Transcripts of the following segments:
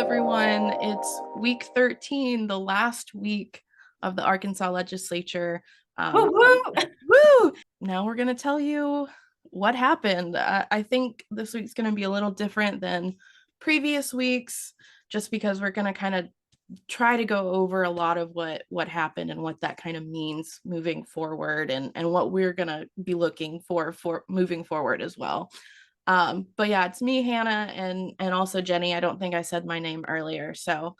everyone. It's week 13, the last week of the Arkansas legislature. Woo woo! Woo! Now we're going to tell you what happened. I think this week's going to be a little different than previous weeks, just because we're going to kind of try to go over a lot of what happened and what that kind of means moving forward, and what we're going to be looking for moving forward as well. But yeah, it's me, Hannah, and also Jenny. I don't think I said my name earlier. So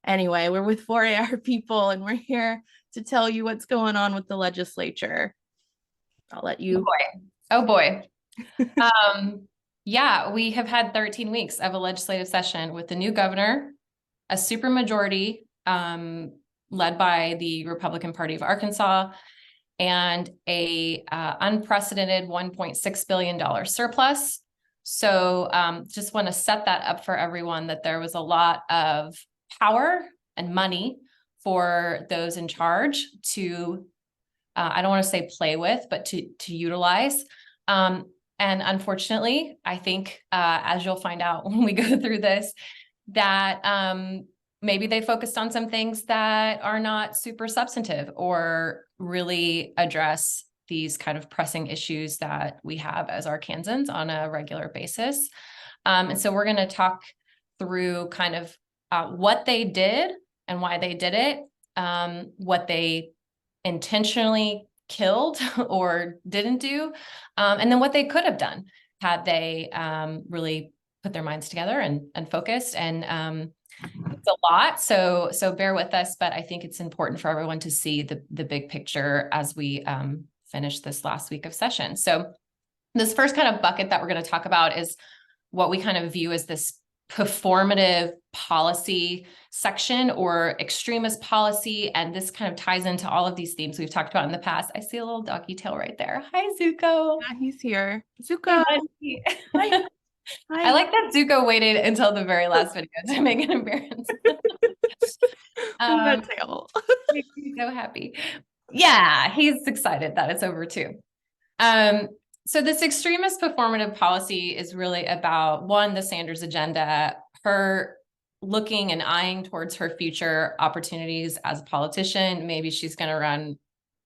anyway, we're with 4AR people, and we're here to tell you what's going on with the legislature. I'll let you. Oh boy. Yeah, we have had 13 weeks of a legislative session with the new governor, a supermajority led by the Republican Party of Arkansas, and a unprecedented $1.6 billion surplus. So just want to set that up for everyone, that there was a lot of power and money for those in charge to, I don't want to say play with, but to utilize. And unfortunately, I think, as you'll find out when we go through this, that maybe they focused on some things that are not super substantive or really address these kind of pressing issues that we have as Arkansans on a regular basis. And so we're going to talk through kind of what they did and why they did it, what they intentionally killed or didn't do, and then what they could have done had they really put their minds together and focused. And it's a lot, so bear with us, but I think it's important for everyone to see the big picture as we finish this last week of session. So this first kind of bucket that we're going to talk about is what we kind of view as this performative policy section or extremist policy. And this kind of ties into all of these themes we've talked about in the past. I see a little doggy tail right there. Hi, Zuko. Yeah, he's here. Zuko. Hi. I like that Zuko waited until the very last video to make an appearance. That tail. He's so happy. Yeah, he's excited that it's over too. So this extremist performative policy is really about, one, the Sanders agenda, her looking and eyeing towards her future opportunities as a politician. Maybe she's going to run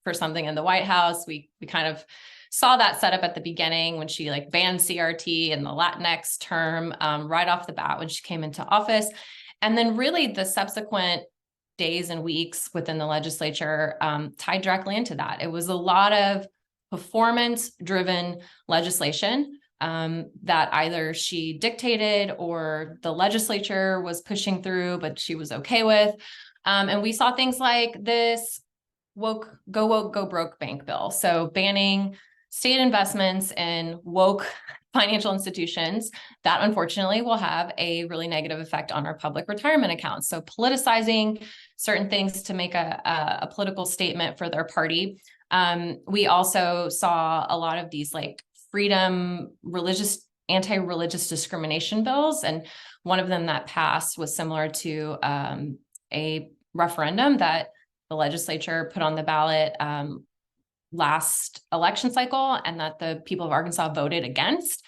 for something in the White House. We kind of saw that set up at the beginning when she like banned CRT in the Latinx term right off the bat when she came into office. And then really the subsequent days and weeks within the legislature tied directly into that. It was a lot of performance-driven legislation that either she dictated or the legislature was pushing through, but she was okay with. And we saw things like this woke, go broke bank bill. So banning state investments in woke financial institutions that unfortunately will have a really negative effect on our public retirement accounts. So politicizing certain things to make a political statement for their party. We also saw a lot of these like freedom, anti-religious discrimination bills. And one of them that passed was similar to a referendum that the legislature put on the ballot last election cycle and that the people of Arkansas voted against.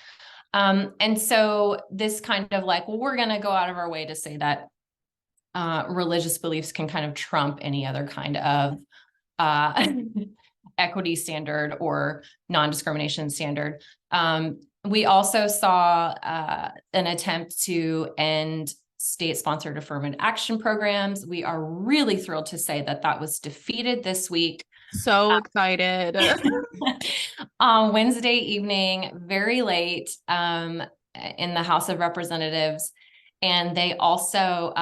And so this kind of like, well, we're going to go out of our way to say that religious beliefs can kind of trump any other kind of equity standard or non-discrimination standard. We also saw an attempt to end state-sponsored affirmative action programs. We are really thrilled to say that that was defeated this week. So excited. On Wednesday evening, very late in the House of Representatives. And they also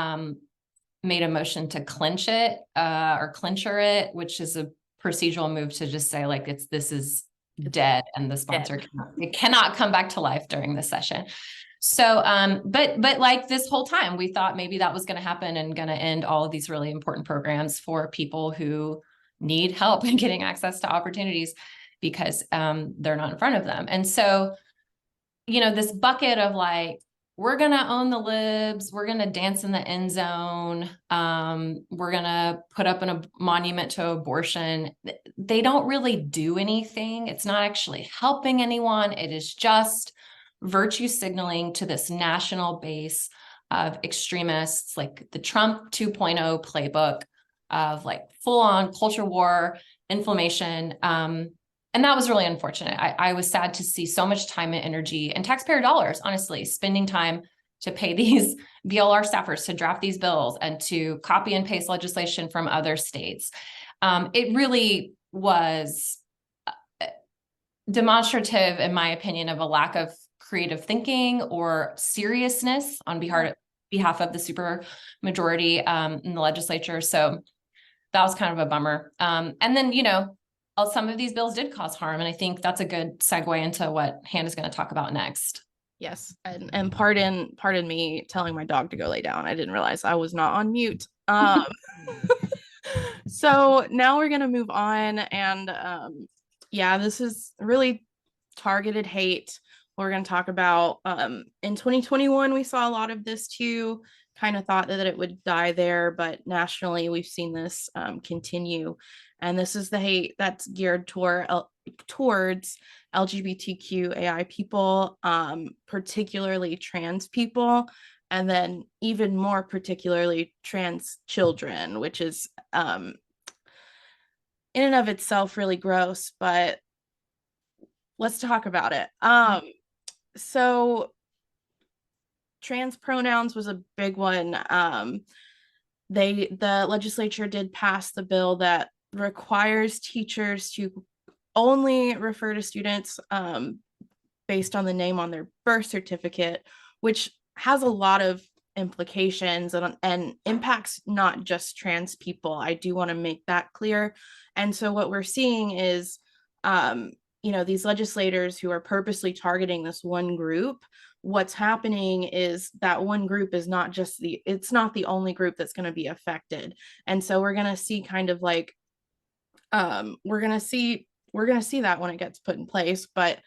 made a motion to clinch it or clincher it, which is a procedural move to just say like this is dead and the sponsor cannot come back to life during this session. So but like this whole time we thought maybe that was going to happen and going to end all of these really important programs for people who need help in getting access to opportunities because they're not in front of them. And so, you know, this bucket of like, we're going to own the libs, we're going to dance in the end zone, we're going to put up a monument to abortion. They don't really do anything. It's not actually helping anyone. It is just virtue signaling to this national base of extremists, like the Trump 2.0 playbook of like full on culture war, inflammation. And that was really unfortunate. I was sad to see so much time and energy and taxpayer dollars, honestly, spending time to pay these BLR staffers to draft these bills and to copy and paste legislation from other states. It really was demonstrative, in my opinion, of a lack of creative thinking or seriousness on behalf of the super majority in the legislature. So that was kind of a bummer. And then, some of these bills did cause harm. And I think that's a good segue into what Hannah's going to talk about next. Yes, and pardon me telling my dog to go lay down. I didn't realize I was not on mute. So now we're gonna move on, and yeah, this is really targeted hate. We're gonna talk about in 2021 we saw a lot of this too. Kind of thought that it would die there, but nationally we've seen this continue, and this is the hate that's geared towards LGBTQAI people, particularly trans people, and then even more particularly trans children, which is in and of itself really gross, but let's talk about it. So trans pronouns was a big one. The legislature did pass the bill that requires teachers to only refer to students based on the name on their birth certificate, which has a lot of implications and impacts not just trans people. I do want to make that clear. And so what we're seeing is, these legislators who are purposely targeting this one group. What's happening is that one group is it's not the only group that's going to be affected. And so we're going to see kind of like, we're going to see that when it gets put in place. But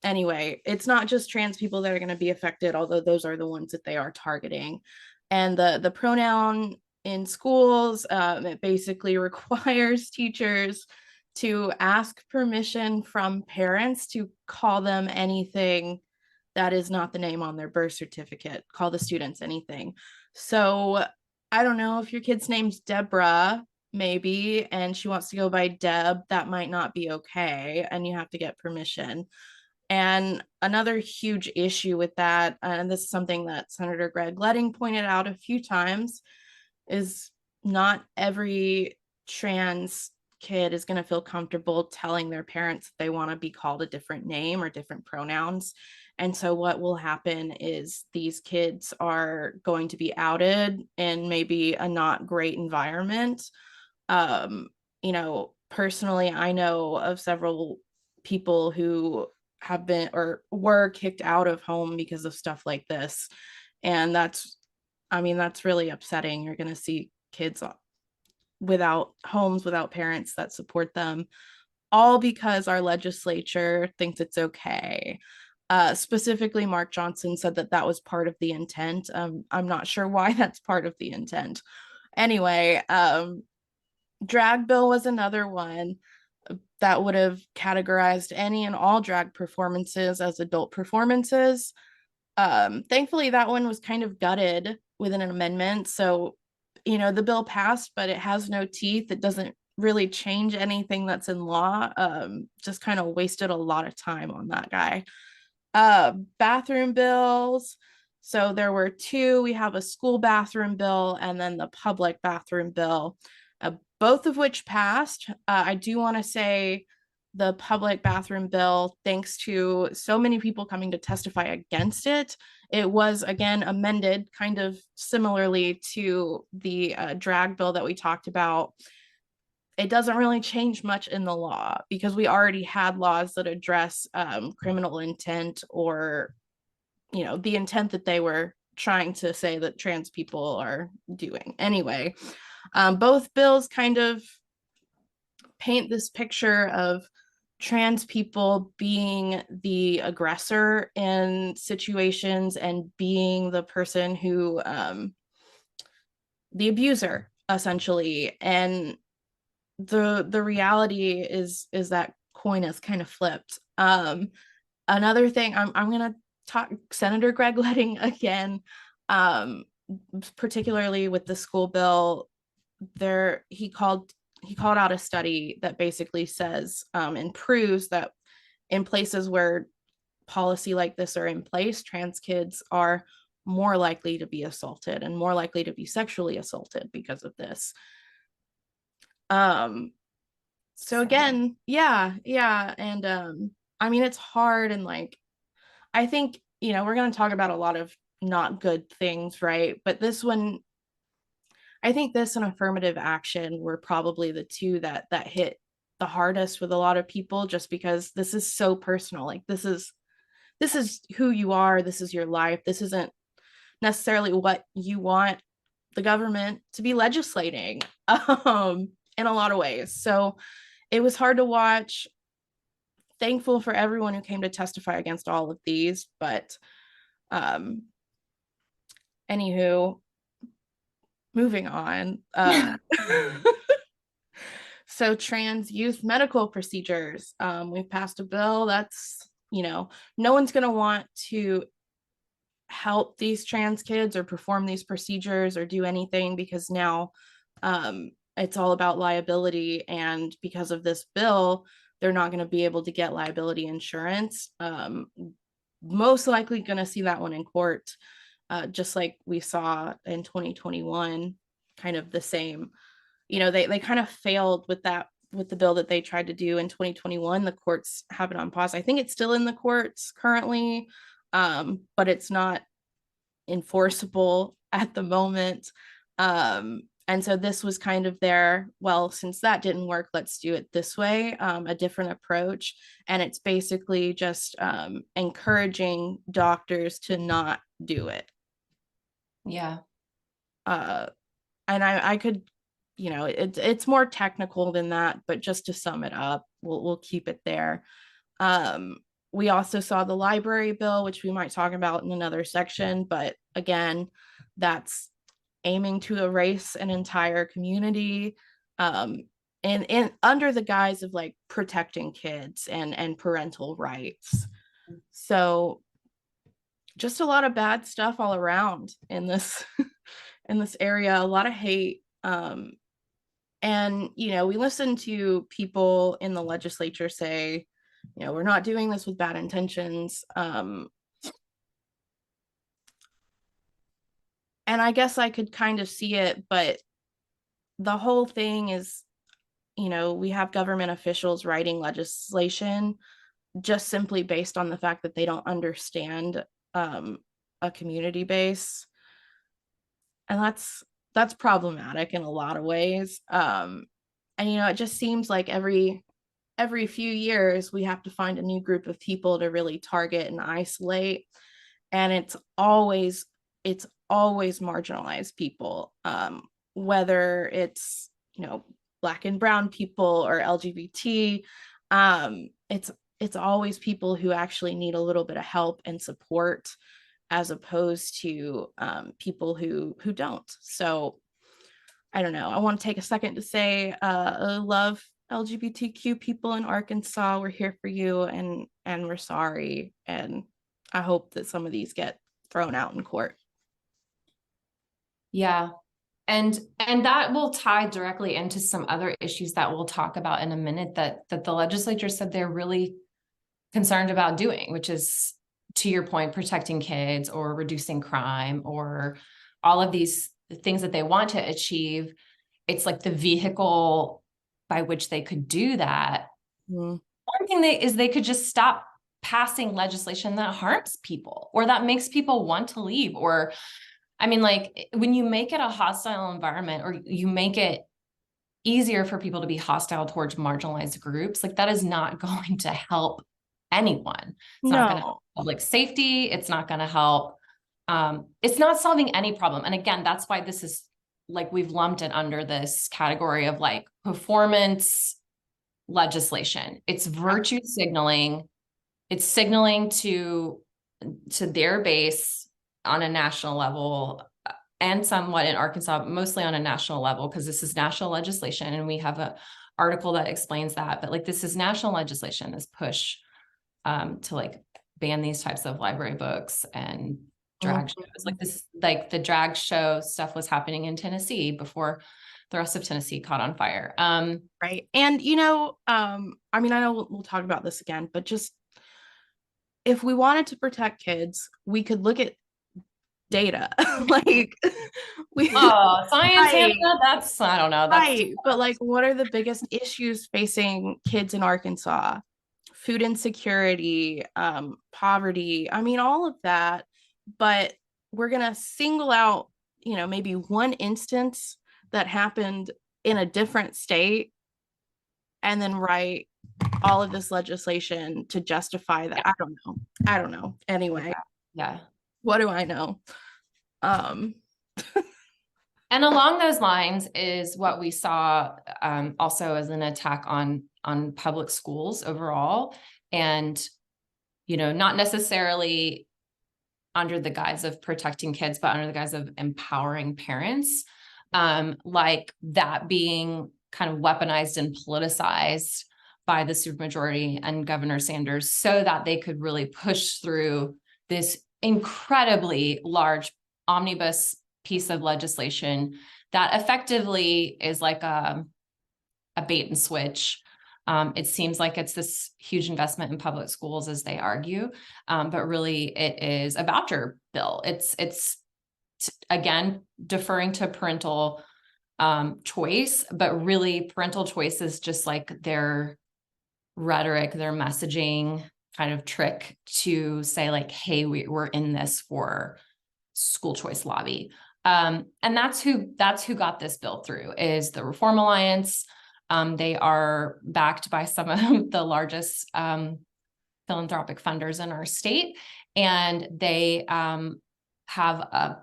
anyway, it's not just trans people that are going to be affected, although those are the ones that they are targeting. And the pronoun in schools, it basically requires teachers to ask permission from parents to call them anything that is not the name on their birth certificate, call the students anything. So I don't know if your kid's name's Deborah, maybe, and she wants to go by Deb, that might not be okay, and you have to get permission. And another huge issue with that, and this is something that Senator Greg Leding pointed out a few times, is not every trans kid is going to feel comfortable telling their parents they want to be called a different name or different pronouns. And so what will happen is these kids are going to be outed in maybe a not great environment. Personally, I know of several people who have been or were kicked out of home because of stuff like this. And that's really upsetting. You're going to see kids without homes, without parents that support them, all because our legislature thinks it's okay. Specifically, Mark Johnson said that was part of the intent. I'm not sure why that's part of the intent. Anyway, drag bill was another one that would have categorized any and all drag performances as adult performances. Thankfully, that one was kind of gutted within an amendment. So, the bill passed, but it has no teeth. It doesn't really change anything that's in law. Just kind of wasted a lot of time on that guy. Bathroom bills. So there were two. We have a school bathroom bill and then the public bathroom bill, both of which passed. I do want to say the public bathroom bill, thanks to so many people coming to testify against it, it was again amended kind of similarly to the drag bill that we talked about. It doesn't really change much in the law because we already had laws that address criminal intent or, the intent that they were trying to say that trans people are doing. Anyway, both bills kind of paint this picture of trans people being the aggressor in situations and being the person who, the abuser, essentially. And the reality is that coin is kind of flipped. Another thing, I'm gonna talk Senator Greg Leding again. um, particularly with the school bill. There, he called out a study that basically says and proves that in places where policy like this are in place, trans kids are more likely to be assaulted and more likely to be sexually assaulted because of this. Um, so again, yeah, and I mean it's hard and like I think, you know, we're going to talk about a lot of not good things, right? But this one, I think this and affirmative action were probably the two that hit the hardest with a lot of people just because this is so personal. Like this is who you are, this is your life. This isn't necessarily what you want the government to be legislating in a lot of ways. So it was hard to watch. Thankful for everyone who came to testify against all of these, but um anywho, moving on. So trans youth medical procedures. We've passed a bill that's, you know, no one's going to want to help these trans kids or perform these procedures or do anything because now it's all about liability. And because of this bill, they're not going to be able to get liability insurance. Most likely going to see that one in court, just like we saw in 2021, kind of the same. You know, they kind of failed with that with the bill that they tried to do in 2021. The courts have it on pause. I think it's still in the courts currently, but it's not enforceable at the moment. And so this was kind of their, well, since that didn't work, let's do it this way, a different approach. And it's basically just encouraging doctors to not do it. Yeah. And I could, you know, it's more technical than that, but just to sum it up, we'll keep it there. Um, we also saw the library bill, which we might talk about in another section, but again, that's aiming to erase an entire community, and under the guise of like protecting kids and parental rights. So just a lot of bad stuff all around in this in this area, a lot of hate. And you know, we listen to people in the legislature say, you know, we're not doing this with bad intentions. And I guess I could kind of see it, but the whole thing is, you know, we have government officials writing legislation just simply based on the fact that they don't understand a community base, and that's problematic in a lot of ways. And you know, it just seems like every few years we have to find a new group of people to really target and isolate, and it's always marginalized people, whether it's, you know, black and brown people or LGBT. It's always people who actually need a little bit of help and support as opposed to people who don't. So I don't know. I want to take a second to say I love LGBTQ people in Arkansas. We're here for you, and we're sorry. And I hope that some of these get thrown out in court. Yeah. And that will tie directly into some other issues that we'll talk about in a minute that the legislature said they're really concerned about doing, which is, to your point, protecting kids or reducing crime or all of these things that they want to achieve. It's like the vehicle by which they could do that. Mm. One thing is they could just stop passing legislation that harms people or that makes people want to leave. Or, I mean, like when you make it a hostile environment or you make it easier for people to be hostile towards marginalized groups, like that is not going to help anyone. It's not going to help public safety. It's not going to help. It's not solving any problem. And again, that's why this is like, we've lumped it under this category of like performance legislation. It's virtue signaling. It's signaling to their base on a national level and somewhat in Arkansas, mostly on a national level, because this is national legislation. And we have a article that explains that, but like, this is national legislation, this push to like ban these types of library books and drag shows. Like this, like the drag show stuff was happening in Tennessee before the rest of Tennessee caught on fire. Right. And, you know, I mean, I know we'll talk about this again, but just if we wanted to protect kids, we could look at data. Like, we, Oh, science, Hannah, right, that's, I don't know, that's too right. But, like, what are the biggest issues facing kids in Arkansas? Food insecurity, poverty, I mean, all of that. But we're going to single out, you know, maybe one instance that happened in a different state and then write all of this legislation to justify that. yeah, I don't know. Anyway, yeah. what do I know? Um, And along those lines is what we saw also as an attack on public schools overall. And, you know, not necessarily under the guise of protecting kids, but under the guise of empowering parents, like that being kind of weaponized and politicized by the supermajority and Governor Sanders so that they could really push through this incredibly large omnibus piece of legislation that effectively is like a bait and switch. It seems like it's this huge investment in public schools, as they argue, but really it is a voucher bill. It's again deferring to parental choice, but really parental choice is just like their rhetoric, their messaging kind of trick to say like, hey, we're in this for school choice lobby. And that's who got this bill through is the Reform Alliance. They are backed by some of the largest philanthropic funders in our state, and they have a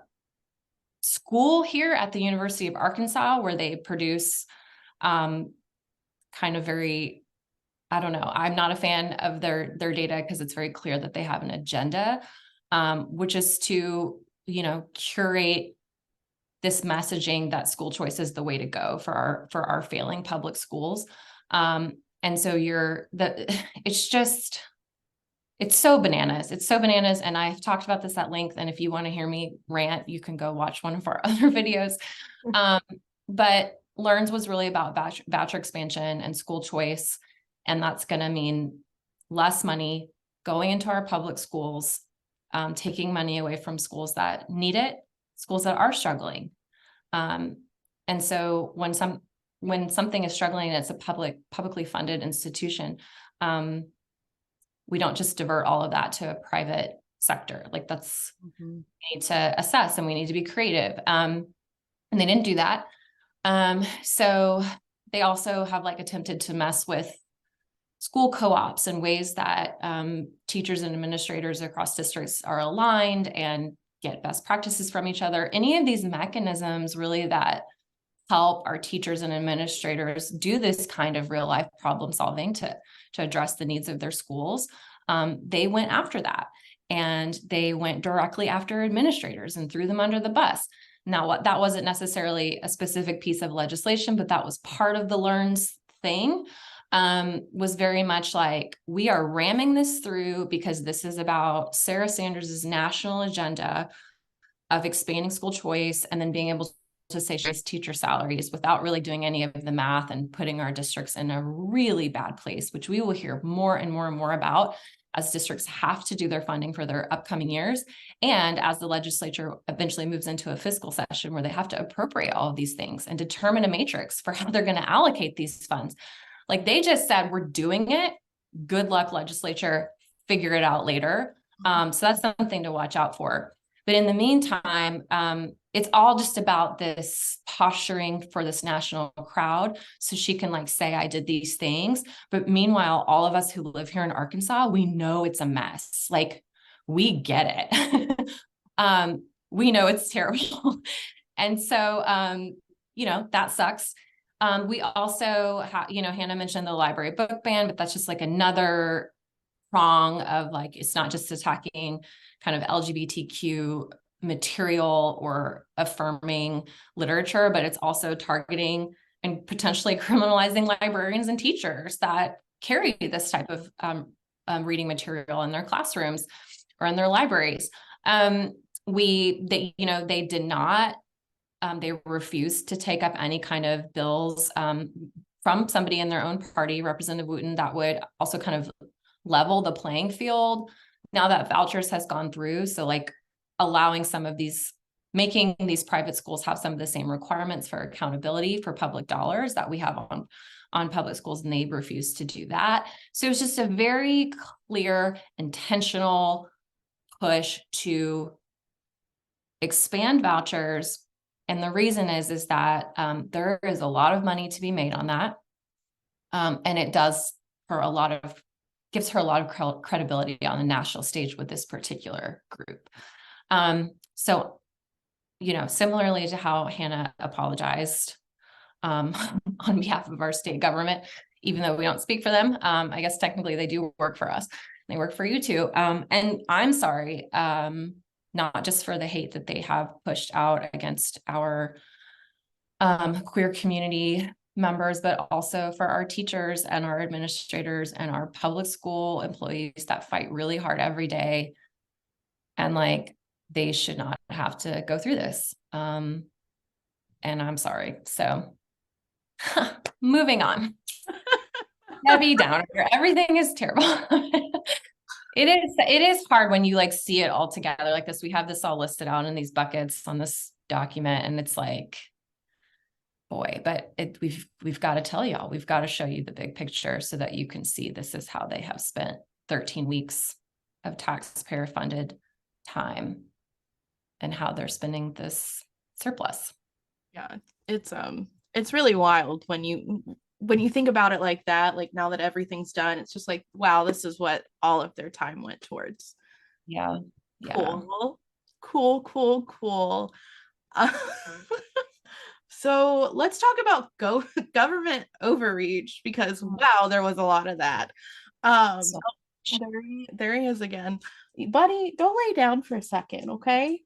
school here at the University of Arkansas where they produce kind of very, I don't know, I'm not a fan of their data because it's very clear that they have an agenda, which is to, you know, curate this messaging that school choice is the way to go for our failing public schools. And so it's so bananas. It's so bananas. And I've talked about this at length. And if you want to hear me rant, you can go watch one of our other videos. But Learns was really about voucher expansion and school choice. And that's going to mean less money going into our public schools, taking money away from schools that need it, schools that are struggling. And so when something is struggling and it's a publicly funded institution, we don't just divert all of that to a private sector. Like that's, we need to assess and we need to be creative. And they didn't do that. So they also have like attempted to mess with school co-ops and ways that teachers and administrators across districts are aligned and get best practices from each other. Any of these mechanisms really that help our teachers and administrators do this kind of real life problem solving to address the needs of their schools. They went after that, and they went directly after administrators and threw them under the bus. Now, that wasn't necessarily a specific piece of legislation, but that was part of the Learns thing. Was very much like, we are ramming this through because this is about Sarah Sanders's national agenda of expanding school choice and then being able to say teacher salaries without really doing any of the math and putting our districts in a really bad place, which we will hear more and more and more about as districts have to do their funding for their upcoming years. And as the legislature eventually moves into a fiscal session where they have to appropriate all of these things and determine a matrix for how they're going to allocate these funds. Like they just said, we're doing it. Good luck, legislature, figure it out later. So that's something to watch out for. But in the meantime, it's all just about this posturing for this national crowd. So she can like say, I did these things. But meanwhile, all of us who live here in Arkansas, we know it's a mess. Like we get it. We know it's terrible. And so, you know, that sucks. We also have, you know, Hannah mentioned the library book ban, but that's just like another prong of like, it's not just attacking kind of LGBTQ material or affirming literature, but it's also targeting and potentially criminalizing librarians and teachers that carry this type of reading material in their classrooms or in their libraries. they did not, they refused to take up any kind of bills from somebody in their own party, Representative Wooten, that would also kind of level the playing field now that vouchers has gone through. So like allowing some of these, making these private schools have some of the same requirements for accountability for public dollars that we have on public schools, and they refuse to do that. So it's just a very clear, intentional push to expand vouchers. And the reason is that there is a lot of money to be made on that. And it does her a lot of, gives her a lot of credibility on the national stage with this particular group. So, similarly to how Hannah apologized on behalf of our state government, even though we don't speak for them, I guess technically they do work for us. They work for you too. And I'm sorry, not just for the hate that they have pushed out against our queer community members, but also for our teachers and our administrators and our public school employees that fight really hard every day. And like, they should not have to go through this. And I'm sorry. So moving on. Heavy downer. Everything is terrible. It is hard when you like see it all together like this. We have this all listed out in these buckets on this document, and it's like, boy, but we've got to tell y'all, we've got to show you the big picture so that you can see this is how they have spent 13 weeks of taxpayer funded time and how they're spending this surplus. Yeah, it's really wild when you think about it like that. Like now that everything's done, it's just like, wow, this is what all of their time went towards. Yeah. Cool. Uh, so let's talk about government overreach, because wow, there was a lot of that. So, There he is again. Buddy, go lay down for a second, okay?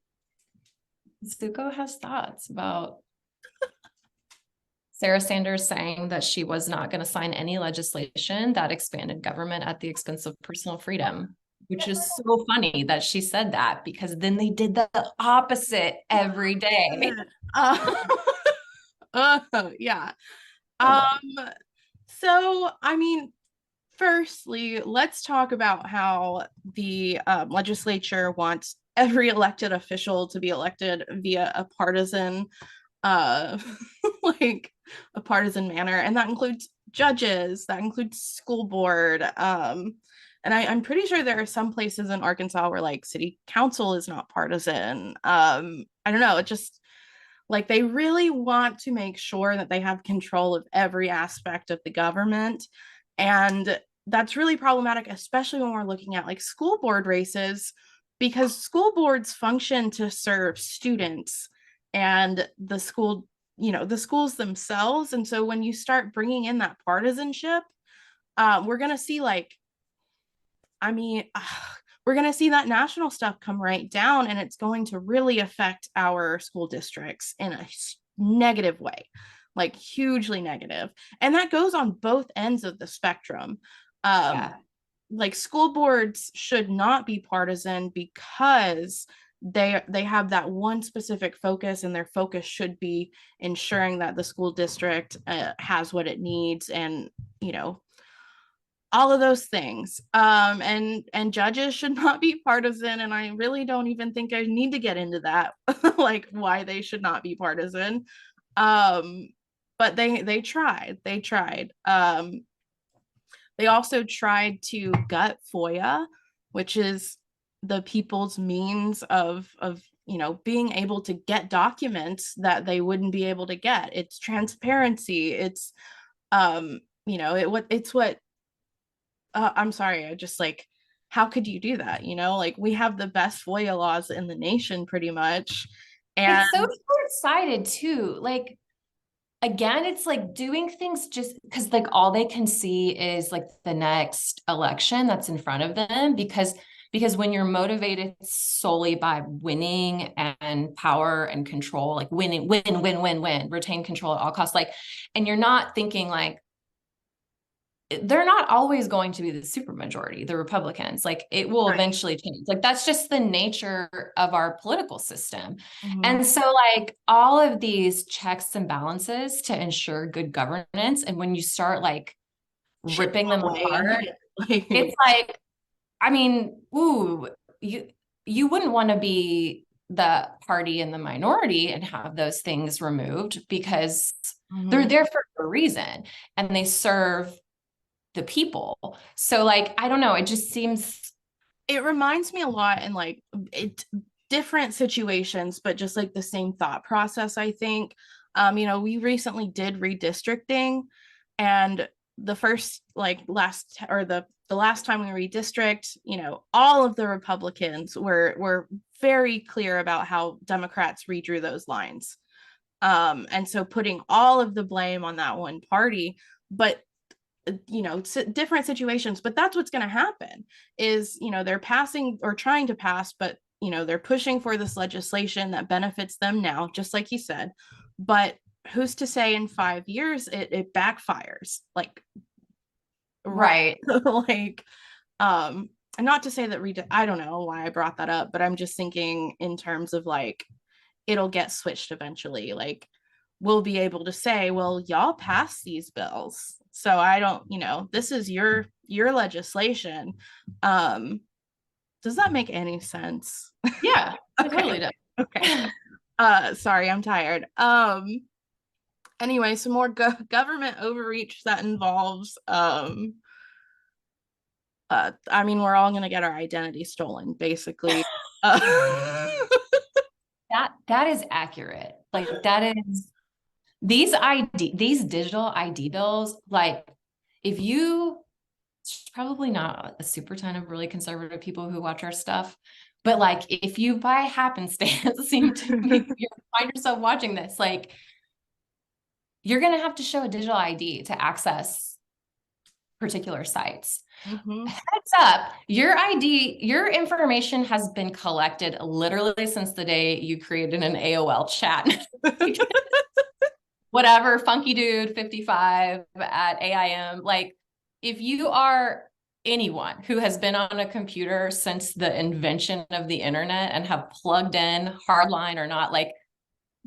Zuko has thoughts about Sarah Sanders saying that she was not going to sign any legislation that expanded government at the expense of personal freedom, which is so funny that she said that, because then they did the opposite every day. Yeah. So, I mean, firstly, let's talk about how the legislature wants every elected official to be elected via a partisan uh like a partisan manner, and that includes judges, that includes school board, and I'm pretty sure there are some places in Arkansas where like city council is not partisan. I don't know, it just like they really want to make sure that they have control of every aspect of the government, and that's really problematic, especially when we're looking at like school board races, because school boards function to serve students and the school, the schools themselves. And so when you start bringing in that partisanship, we're going to see like, I mean, we're going to see that national stuff come right down, and it's going to really affect our school districts in a negative way, like hugely negative. And that goes on both ends of the spectrum. Yeah. Like school boards should not be partisan because they have that one specific focus, and their focus should be ensuring that the school district has what it needs, and all of those things. And judges should not be partisan, and I really don't even think I need to get into that like why they should not be partisan. But they tried. They also tried to gut FOIA, which is the people's means of being able to get documents that they wouldn't be able to get. It's transparency. It's it's what I'm sorry, I just like, how could you do that? Like we have the best FOIA laws in the nation pretty much. And it's so short-sighted too. Like, again, it's like doing things just because like all they can see is like the next election that's in front of them, because when you're motivated solely by winning and power and control, like win, retain control at all costs, like, and you're not thinking like, they're not always going to be the supermajority, the Republicans. Like it will Right. eventually change. Like that's just the nature of our political system. Mhm. And so like all of these checks and balances to ensure good governance, and when you start like Chipping ripping them away. apart, it's Like, like, I mean, ooh, you wouldn't want to be the party in the minority and have those things removed, because they're mhm. there for a reason and they serve the people. So like, I don't know, it just seems. It reminds me a lot in like it different situations, but just like the same thought process, I think. We recently did redistricting, and the first like last or the last time we redistrict, all of the Republicans were very clear about how Democrats redrew those lines. And so putting all of the blame on that one party, but different situations, but that's what's going to happen is they're passing or trying to pass, but they're pushing for this legislation that benefits them now, just like you said, but who's to say in 5 years it backfires, like, right? Right. Like, and not to say that I don't know why I brought that up, but I'm just thinking in terms of like it'll get switched eventually. Like we'll be able to say, well, y'all pass these bills. So I don't, this is your legislation. Um, does that make any sense? Yeah, it Okay. totally does. Okay. Sorry, I'm tired. Anyway, some more government overreach that involves I mean, we're all gonna get our identity stolen, basically. That is accurate. Like that is these digital ID bills, like if you, it's probably not a super ton of really conservative people who watch our stuff, but like if you by happenstance seem to you find yourself watching this, like you're gonna have to show a digital ID to access particular sites. Mhm. Heads up, your ID, your information has been collected literally since the day you created an AOL chat. Whatever, funky dude 55 at AIM. Like, if you are anyone who has been on a computer since the invention of the internet and have plugged in hardline or not, like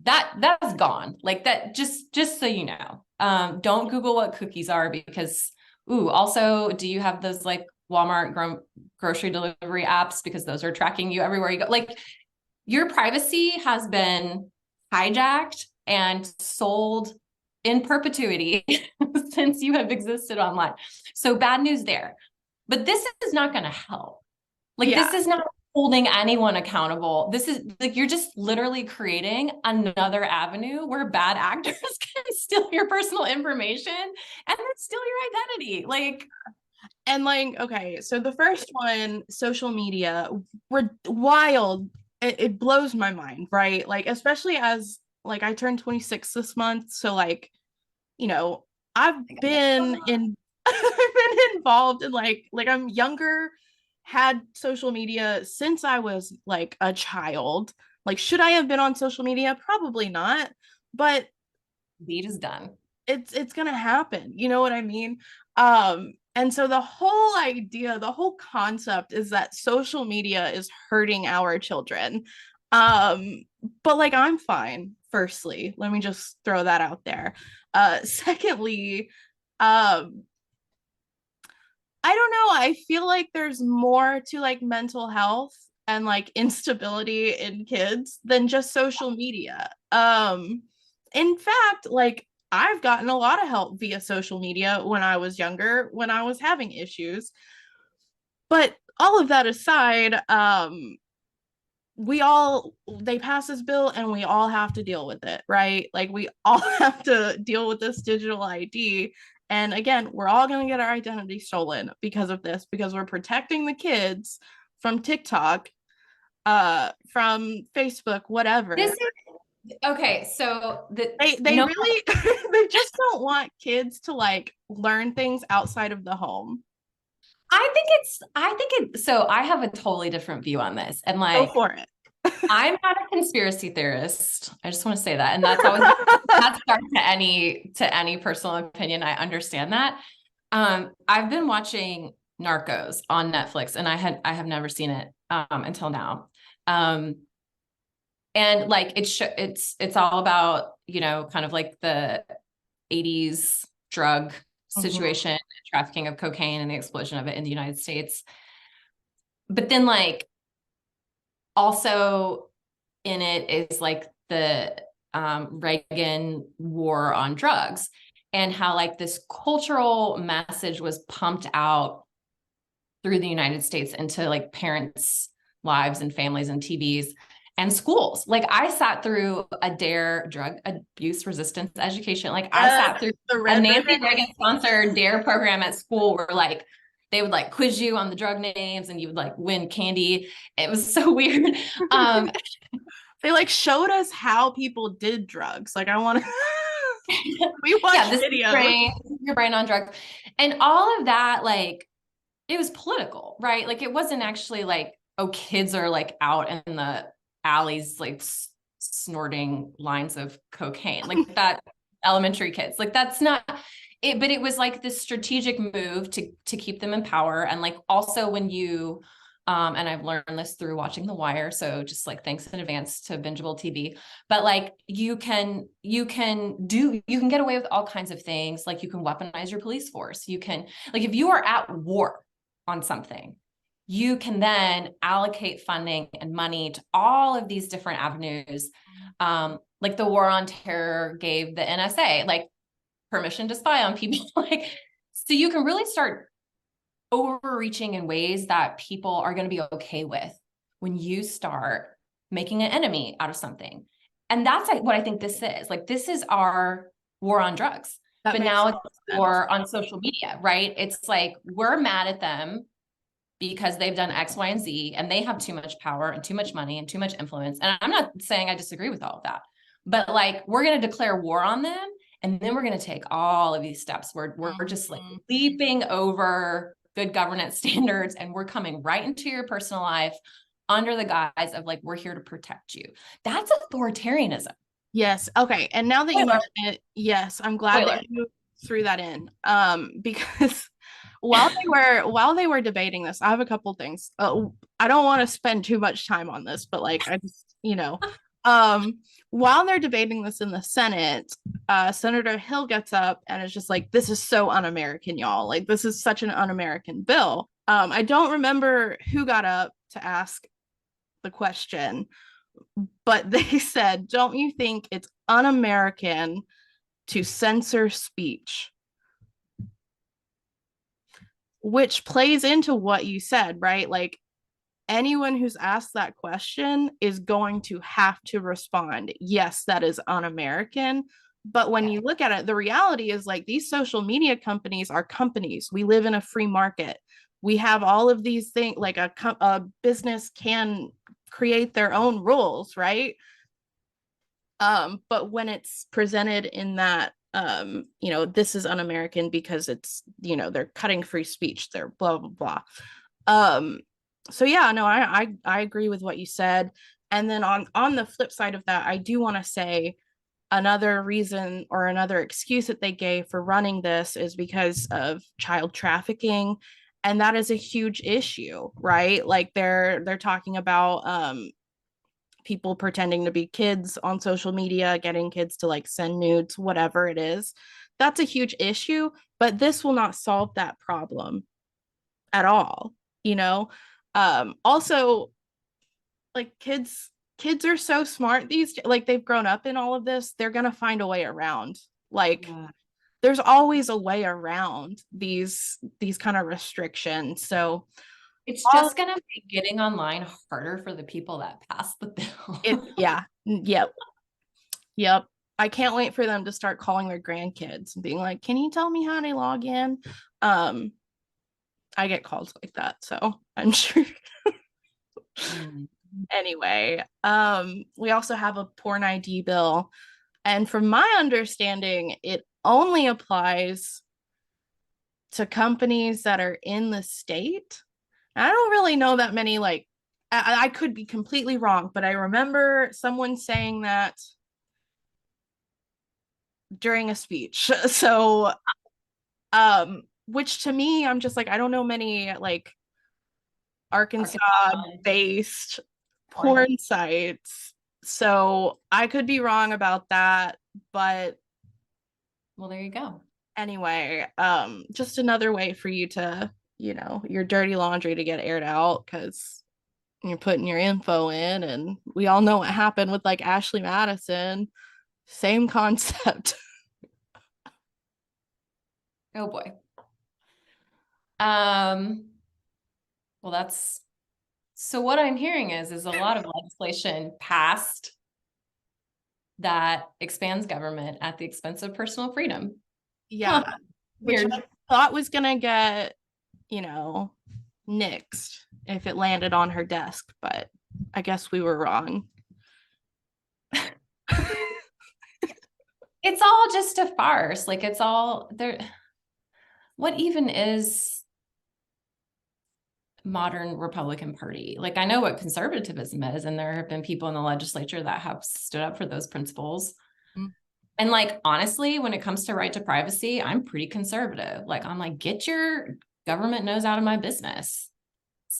that's gone. Like that, just so you know. Don't Google what cookies are, because also, do you have those like Walmart grocery delivery apps, because those are tracking you everywhere you go? Like your privacy has been hijacked and sold in perpetuity since you have existed online. So bad news there. But this is not going to help. Like Yeah. this is not holding anyone accountable. This is like you're just literally creating another avenue where bad actors can steal your personal information and then steal your identity. Like, And like, okay, so the first one, social media, were wild. It blows my mind, right? Like, especially as like I turned 26 this month. So like, you know, I've been in I've been involved in like I'm younger, had social media since I was like a child. Like, should I have been on social media? Probably not. But deed is done. it's gonna happen, you know what I mean? And so the whole idea, the whole concept is that social media is hurting our children. um but like I'm fine. Firstly, let me just throw that out there. Secondly, um I don't know, I feel like there's more to like mental health and like instability in kids than just social media. In fact, like I've gotten a lot of help via social media when I was younger, when I was having issues. But all of that aside, they pass this bill and we all have to deal with it, right? Like we all have to deal with this digital ID. And again, we're all going to get our identity stolen because of this, because we're protecting the kids from TikTok, from Facebook, whatever. This is okay. So They no, really they just don't want kids to like learn things outside of the home. so I have a totally different view on this. And Go like, for it. I'm not a conspiracy theorist. I just want to say that. And that's always, that's dark to any personal opinion. I understand that. I've been watching Narcos on Netflix, and I have never seen it until now. Um, and like it's all about, you know, kind of like the 80s drug Mhm. situation, trafficking of cocaine and the explosion of it in the United States. But then like also in it is like the Reagan war on drugs, and how like this cultural message was pumped out through the United States into like parents' lives and families and TVs and schools. Like I sat through a DARE, drug abuse resistance education. Like I Yes, sat through the a red Nancy ribbon. Reagan sponsored DARE program at school where like they would like quiz you on the drug names and you would like win candy. It was so weird. Um, They like showed us how people did drugs. Like I want to we yeah, watched videos. this is your brain on drugs. And all of that, like it was political, right? Like it wasn't actually like, oh, kids are like out in the alleys, like snorting lines of cocaine, like that elementary kids, like that's not it, but it was like this strategic move to keep them in power. And like also when you and I've learned this through watching The Wire, so just like thanks in advance to bingeable TV. But like you can get away with all kinds of things. Like you can weaponize your police force. You can, like, if you are at war on something, you can then allocate funding and money to all of these different avenues. Like the war on terror gave the NSA like permission to spy on people. Like, so you can really start overreaching in ways that people are going to be okay with when you start making an enemy out of something. And that's like what I think this is. Like this is our war on drugs, That but makes now it's total sense. war on social media, right? It's like we're mad at them because they've done X, Y, and Z, and they have too much power and too much money and too much influence. And I'm not saying I disagree with all of that, but like we're going to declare war on them. And then we're going to take all of these steps where we're just like Mhm. leaping over good governance standards, and we're coming right into your personal life under the guise of like, we're here to protect you. That's authoritarianism. Yes. Okay. And now that you Spoiler, mention it, yes, I'm glad that spoiler. you threw that in. Because while they were debating this, I have a couple things. I don't want to spend too much time on this, but like I just, um, while they're debating this in the Senate, Senator Hill gets up and is just like, "This is so un-American, y'all. Like this is such an un-American bill." I don't remember who got up to ask the question, but they said, "Don't you think it's un-American to censor speech?" Which plays into what you said, right? Like anyone who's asked that question is going to have to respond, yes, that is un-American. But when Yeah. you look at it, the reality is like these social media companies are companies. We live in a free market. We have all of these things, like a business can create their own rules, right? But when it's presented in that, this is un-American because it's, they're cutting free speech, they're blah blah blah. Um, so yeah, no, I agree with what you said. And then on the flip side of that, I do want to say another reason or another excuse that they gave for running this is because of child trafficking, and that is a huge issue, right? Like they're talking about people pretending to be kids on social media, getting kids to like send nudes, whatever it is. That's a huge issue, but this will not solve that problem at all, you know? Also, like kids are so smart like they've grown up in all of this, they're going to find a way around. Like Yeah. there's always a way around these kind of restrictions. So It's all just going to make getting online harder for the people that passed the it bill. yeah, yep. Yep. I can't wait for them to start calling their grandkids and being like, "Can you tell me how to log in?" Um, I get calls like that, so I'm sure. Mm. Anyway, we also have a porn ID bill, and from my understanding, it only applies to companies that are in the state. I don't really know that many, like, I could be completely wrong, but I remember someone saying that during a speech. So, which to me, I'm just like, I don't know many like Arkansas Arkansas based porn. porn sites. So I could be wrong about that, but Well, there you go. anyway, just another way for you to, your dirty laundry to get aired out because you're putting your info in, and we all know what happened with like Ashley Madison. Same concept. Oh boy. Um, well, that's so what I'm hearing is a lot of legislation passed that expands government at the expense of personal freedom. Yeah, Huh, which weird. I thought was gonna get, you know, nixed if it landed on her desk, but I guess we were wrong. It's all just a farce. Like it's all there. What even is modern Republican Party? Like I know what conservatism is, and there have been people in the legislature that have stood up for those principles. Mm. And like honestly, when it comes to right to privacy, I'm pretty conservative. Like I'm like, get your government nose out of my business.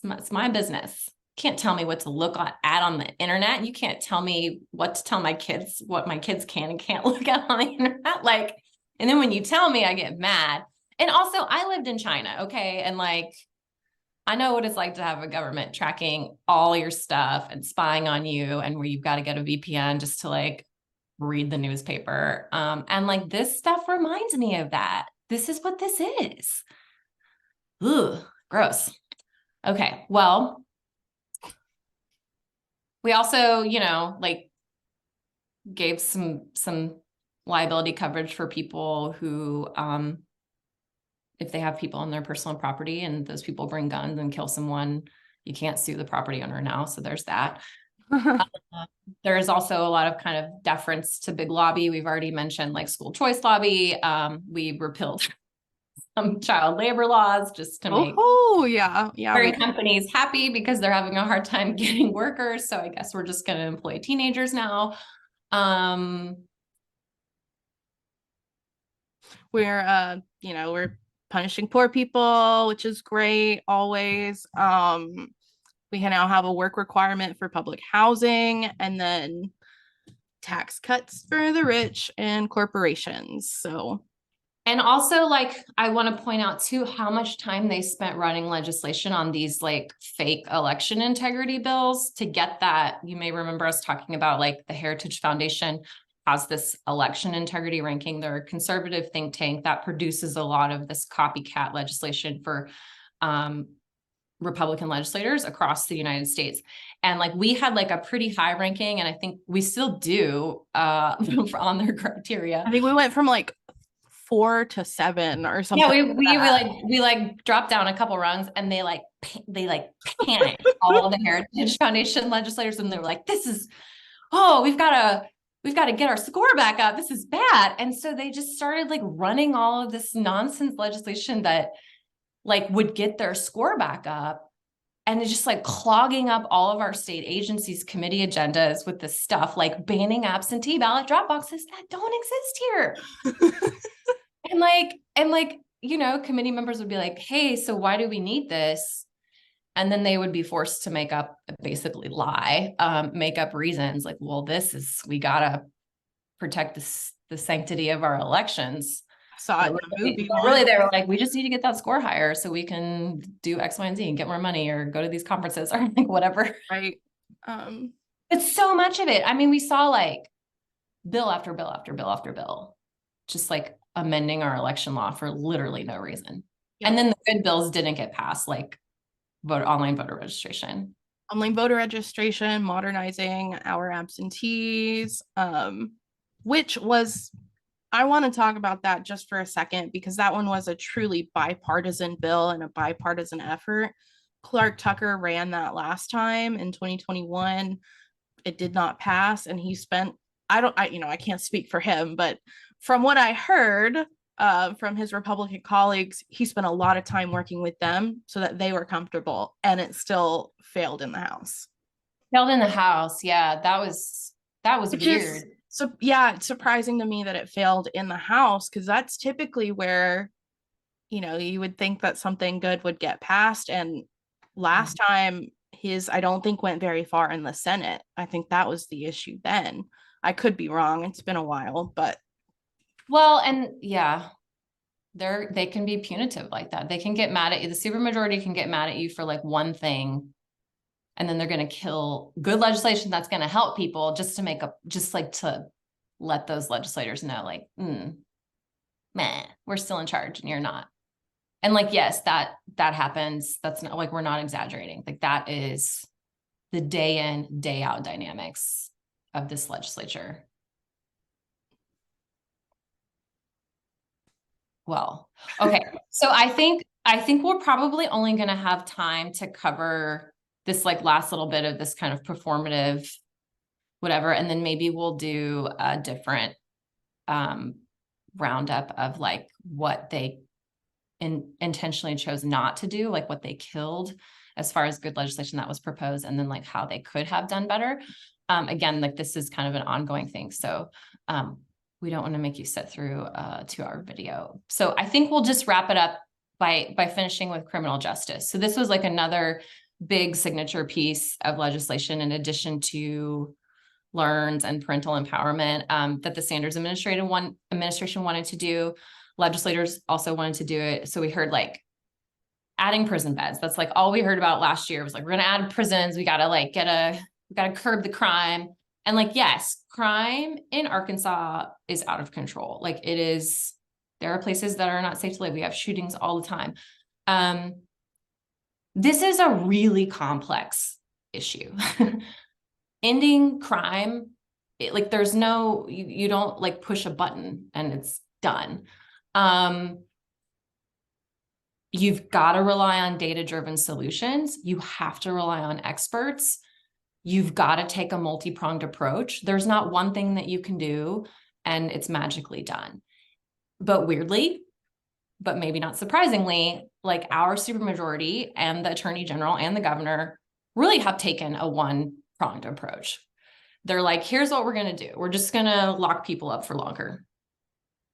It's my business. Can't tell me what to look at on the internet. You can't tell me what to tell my kids, what my kids can and can't look at on the internet. Like, and then when you tell me, I get mad. And also, I lived in China, okay? And like, I know what it's like to have a government tracking all your stuff and spying on you, and where you've got to get a VPN just to like read the newspaper. And like this stuff reminds me of that. This is what this is. Ugh, gross. Okay, well, we also, like gave some liability coverage for people who if they have people on their personal property and those people bring guns and kill someone, you can't sue the property owner now. So there's that. There is also a lot of kind of deference to big lobby. We've already mentioned like school choice lobby. We repealed some child labor laws just to make Oh, yeah. Yeah, we foreign companies happy because they're having a hard time getting workers. So I guess we're just going to employ teenagers now. Um, we're punishing poor people, which is great always. We can now have a work requirement for public housing, and then tax cuts for the rich and corporations. So and also, like, I want to point out too how much time they spent running legislation on these like fake election integrity bills to get that. You may remember us talking about like the Heritage Foundation has this election integrity ranking. They're a conservative think tank that produces a lot of this copycat legislation for Republican legislators across the United States. And like we had like a pretty high ranking, and I think we still do on their criteria. I think we went from like 4 to 7 or something. Yeah, we dropped down a couple rungs, and they panicked all the Heritage Foundation legislators, and they were like, "This is we've got to get our score back up. This is bad." And so they just started like running all of this nonsense legislation that like would get their score back up, and it's just like clogging up all of our state agencies' committee agendas with this stuff like banning absentee ballot drop boxes that don't exist here. And committee members would be like, hey, so why do we need this? And then they would be forced to make up, basically lie, make up reasons like, well, we gotta protect the sanctity of our elections. Saw it in the movie. Really, they were like, we just need to get that score higher so we can do X, Y, and Z and get more money or go to these conferences or like whatever. Right. It's so much of it. I mean, we saw like bill after bill after bill after bill, just like amending our election law for literally no reason. Yep. And then the good bills didn't get passed, like online voter registration. Online voter registration, modernizing our absentees, which was, I want to talk about that just for a second, because that one was a truly bipartisan bill and a bipartisan effort. Clark Tucker ran that last time in 2021. It did not pass, and he spent, I can't speak for him, but from what I heard from his Republican colleagues, he spent a lot of time working with them so that they were comfortable, and it still failed in the House. Failed in the House, yeah, that was weird. So yeah, it's surprising to me that it failed in the House, because that's typically where you would think that something good would get passed. And last time I don't think went very far in the Senate. I think that was the issue then. I could be wrong. It's been a while, but Well, and yeah, they can be punitive like that. They can get mad at you. The supermajority can get mad at you for like one thing, and then they're going to kill good legislation that's going to help people just to let those legislators know, like, meh, we're still in charge and you're not. And like, yes, that happens. That's not like, we're not exaggerating. Like that is the day in, day out dynamics of this legislature. Well, okay. So I think we're probably only going to have time to cover this like last little bit of this kind of performative whatever, and then maybe we'll do a different roundup of like what they intentionally chose not to do, like what they killed as far as good legislation that was proposed, and then like how they could have done better. Again, like this is kind of an ongoing thing. So we don't want to make you sit through a 2-hour video. So I think we'll just wrap it up by finishing with criminal justice. So this was like another big signature piece of legislation in addition to LEARNs and parental empowerment that the Sanders administration wanted to do. Legislators also wanted to do it. So we heard like adding prison beds. That's like all we heard about last year was like, we're going to add prisons. We got to like we got to curb the crime. And like, yes, crime in Arkansas is out of control. Like it is, there are places that are not safe to live. We have shootings all the time. This is a really complex issue. Ending crime, like there's no, you don't like push a button and it's done. You've got to rely on data-driven solutions. You have to rely on experts. You've got to take a multi-pronged approach. There's not one thing that you can do and it's magically done. But weirdly, but maybe not surprisingly, like our supermajority and the attorney general and the governor really have taken a one-pronged approach. They're like, here's what we're going to do. We're just going to lock people up for longer.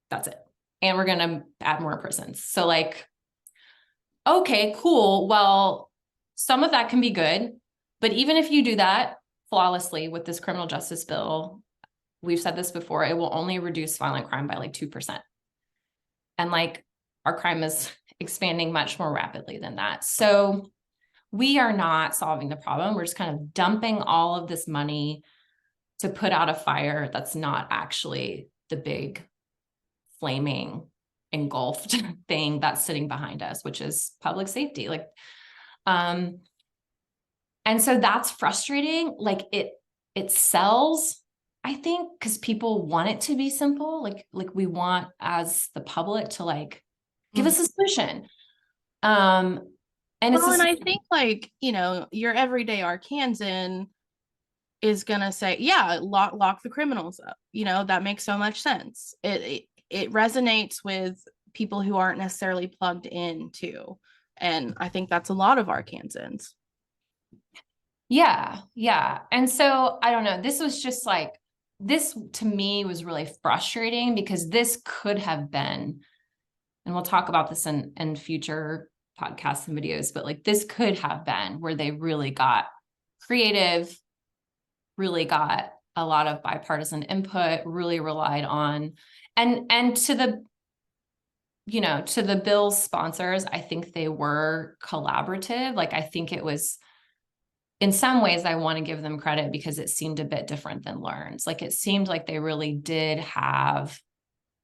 That's it. And we're going to add more prisons. So like, okay, cool. Well, some of that can be good, but even if you do that flawlessly with this criminal justice bill, we've said this before, it will only reduce violent crime by like 2%. And like our crime is expanding much more rapidly than that. So we are not solving the problem. We're just kind of dumping all of this money to put out a fire that's not actually the big flaming engulfed thing that's sitting behind us, which is public safety. Like, and so that's frustrating. Like it sells, I think, because people want it to be simple. Like we want as the public to like give us a solution. And and I think like, your everyday Arkansan is gonna say, yeah, lock the criminals up. That makes so much sense. It resonates with people who aren't necessarily plugged in too. And I think that's a lot of Arkansans. Yeah. And so I don't know, this was just like, this to me was really frustrating because this could have been, and we'll talk about this in future podcasts and videos, but like this could have been where they really got creative, really got a lot of bipartisan input, really relied on, and to the bill's sponsors, I think they were collaborative. Like, I think it was, in some ways, I want to give them credit because it seemed a bit different than LEARNs. Like, it seemed like they really did have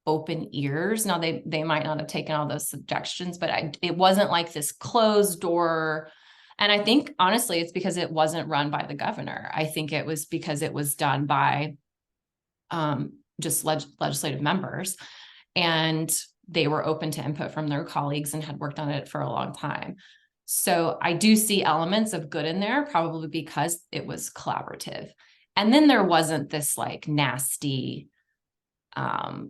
open ears. Now, they might not have taken all those suggestions, but it wasn't like this closed door. And I think, honestly, it's because it wasn't run by the governor. I think it was because it was done by just legislative members. And they were open to input from their colleagues and had worked on it for a long time. So I do see elements of good in there, probably because it was collaborative. And then there wasn't this like nasty, I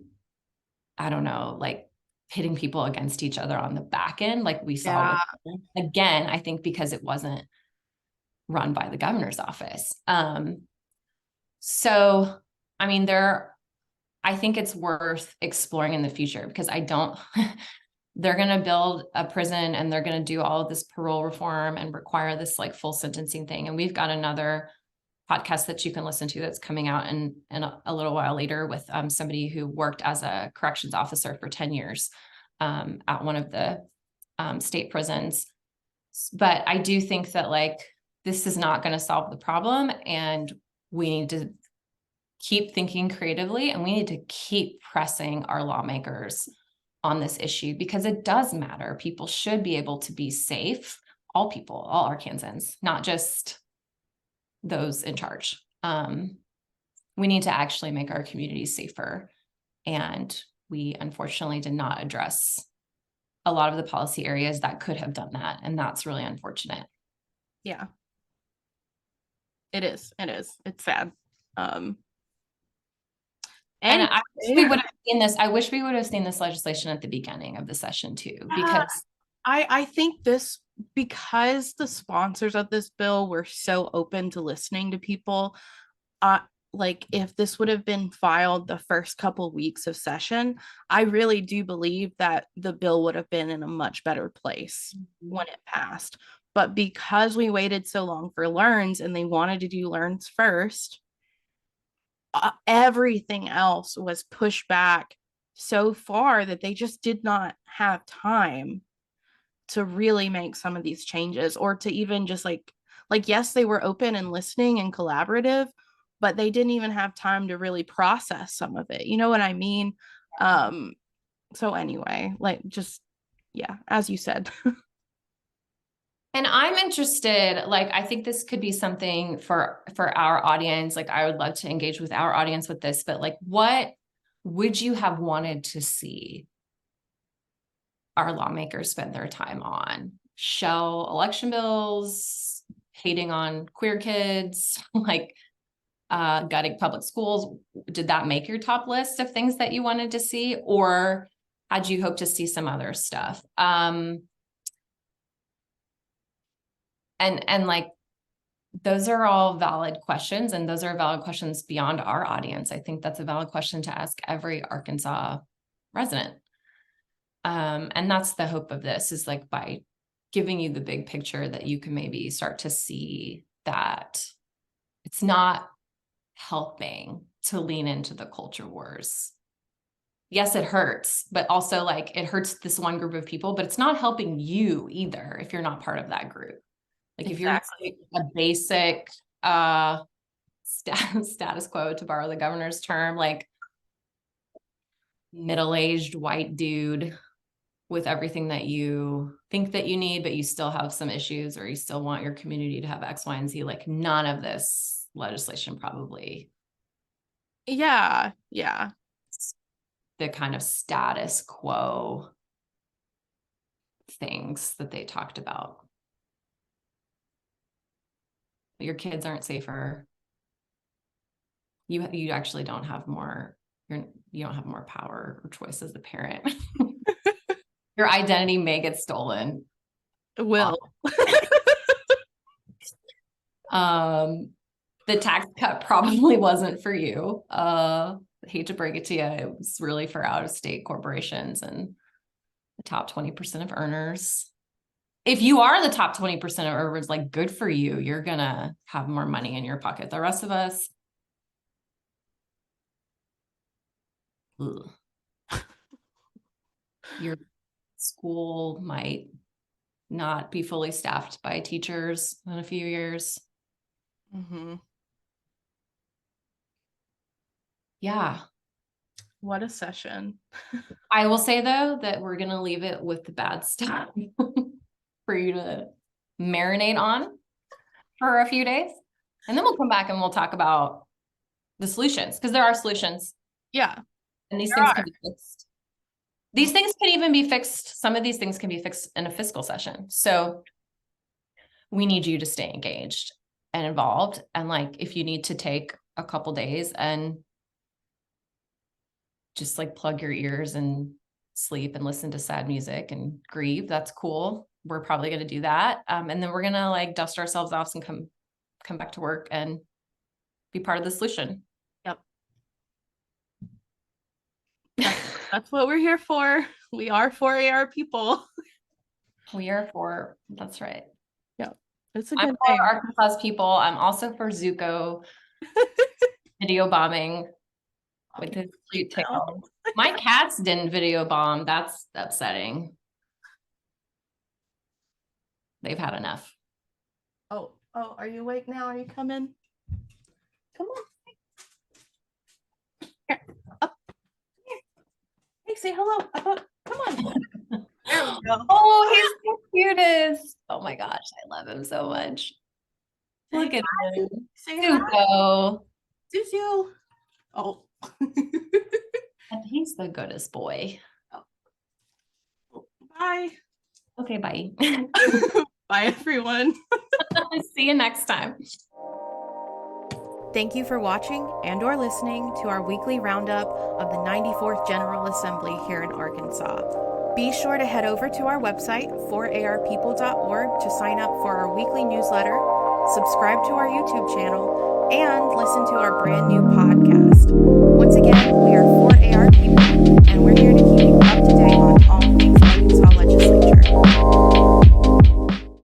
don't know, like pitting people against each other on the back end, like we saw again, I think because it wasn't run by the governor's office. So, I mean, I think it's worth exploring in the future because they're going to build a prison and they're going to do all of this parole reform and require this like full sentencing thing. And we've got another podcast that you can listen to that's coming out in a little while later with somebody who worked as a corrections officer for 10 years at one of the state prisons. But I do think that like this is not going to solve the problem, and we need to keep thinking creatively, and we need to keep pressing our lawmakers on this issue because it does matter. People should be able to be safe. All people, all Arkansans, not just those in charge. We need to actually make our communities safer. And we unfortunately did not address a lot of the policy areas that could have done that. And that's really unfortunate. Yeah. It is. It's sad. And I wish we would have seen this. I wish we would have seen this legislation at the beginning of the session too, because I think this, because the sponsors of this bill were so open to listening to people, like if this would have been filed the first couple weeks of session, I really do believe that the bill would have been in a much better place when it passed. But because we waited so long for learns and they wanted to do learns first, everything else was pushed back so far that they just did not have time to really make some of these changes, or to even just like yes, they were open and listening and collaborative, but they didn't even have time to really process some of it. You know what I mean? So anyway, like just yeah, as you said. and I'm interested, like, I think this could be something for our audience. Like, I would love to engage with our audience with this, but like, what would you have wanted to see our lawmakers spend their time on? Shell election bills, hating on queer kids, like gutting public schools? Did that make your top list of things that you wanted to see, or had you hoped to see some other stuff? And like, those are all valid questions, and those are valid questions beyond our audience. I think that's a valid question to ask every Arkansas resident. And that's the hope of this, is like by giving you the big picture that you can maybe start to see that it's not helping to lean into the culture wars. Yes, it hurts, but also like it hurts this one group of people, but it's not helping you either if you're not part of that group. Like Exactly. if you're a basic status quo, to borrow the governor's term, like middle-aged white dude with everything that you think that you need, but you still have some issues, or you still want your community to have X, Y, and Z, like none of this legislation probably. Yeah. The kind of status quo things that they talked about. Your kids aren't safer. You actually don't have more, you don't have more power or choice as a parent. Your identity may get stolen. It will. The tax cut probably wasn't for you. I hate to break it to you. It was really for out-of-state corporations and the top 20% of earners. If you are the top 20% of earners, like good for you. You're gonna have more money in your pocket. The rest of us, ugh. Your school might not be fully staffed by teachers in a few years. Mm-hmm. Yeah. What a session. I will say though that we're gonna leave it with the bad stuff for you to marinate on for a few days. And then we'll come back and we'll talk about the solutions, because there are solutions. Yeah. And these things can be fixed. These things can even be fixed. Some of these things can be fixed in a fiscal session. So we need you to stay engaged and involved. And like, if you need to take a couple days and just like plug your ears and sleep and listen to sad music and grieve, that's cool. We're probably going to do that. And then we're going to like dust ourselves off and come back to work and be part of the solution. Yep. That's what we're here for. We are for AR people. We are for, that's right. Yeah, it's a I'm good for thing. Arkansas people. I'm also for Zuko video bombing with his cute tail. My cats didn't video bomb. That's upsetting. They've had enough. Oh, are you awake now? Are you coming? Come on. Here, up. Here. Hey, say hello. Up. Come on. There we go. Oh, he's the cutest. Oh my gosh, I love him so much. Look at him. Say Zuko. Zuzu. Oh. And he's the goodest boy. Bye. Okay, bye. Bye, everyone. See you next time. Thank you for watching and/or listening to our weekly roundup of the 94th General Assembly here in Arkansas. Be sure to head over to our website, forarpeople.org, to sign up for our weekly newsletter, subscribe to our YouTube channel, and listen to our brand new podcast. Once again,